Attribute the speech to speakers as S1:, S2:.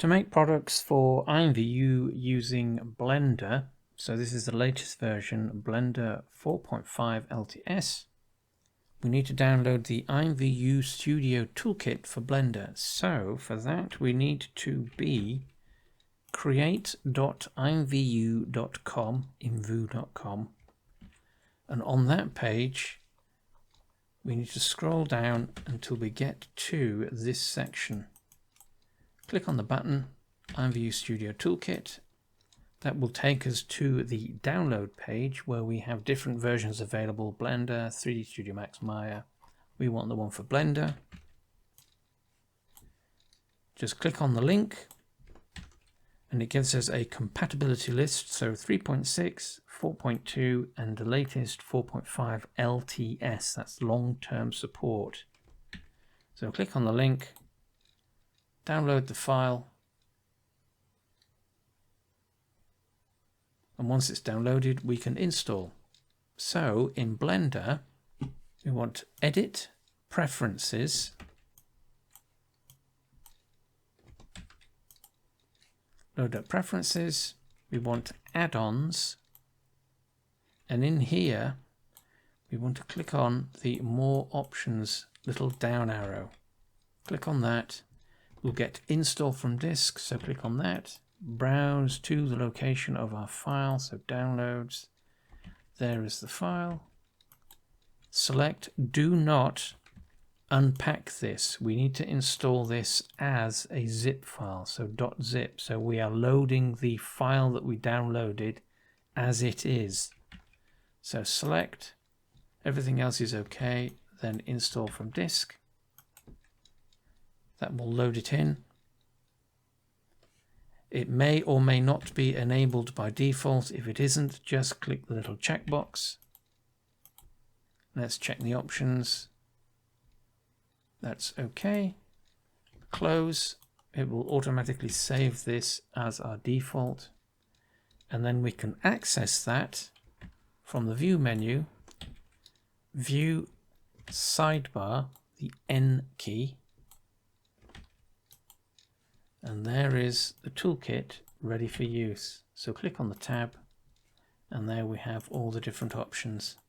S1: To make products for IMVU using Blender, so this is the latest version, Blender 4.5 LTS, we need to download the IMVU Studio Toolkit for Blender. So for that we need to be create.imvu.com, imvu.com, and on that page we need to scroll down until we get to this section. Click on the button IMVU Studio Toolkit. That will take us to the download page where we have different versions available: Blender, 3D Studio Max, Maya. We want the one for Blender. Just click on the link and it gives us a compatibility list, so 3.6, 4.2 and the latest 4.5 LTS, that's long-term support. So click on the link, download the file, and once it's downloaded we can install. So in Blender we want Edit, Preferences, load up Preferences, we want Add-ons, and in here we want to click on the More Options little down arrow. Click on that. We'll get Install from Disk, so click on that. Browse to the location of our file, so Downloads. There is the file. Select Do Not Unpack This. We need to install this as a zip file, so .zip. So we are loading the file that we downloaded as it is. So select. Everything else is okay. Then Install from Disk. That will load it in. It may or may not be enabled by default. If it isn't, just click the little checkbox. Let's check the options. That's okay. Close. It will automatically save this as our default. And then we can access that from the View menu. View Sidebar, the N key. And there is the toolkit ready for use. So click on the tab and there we have all the different options.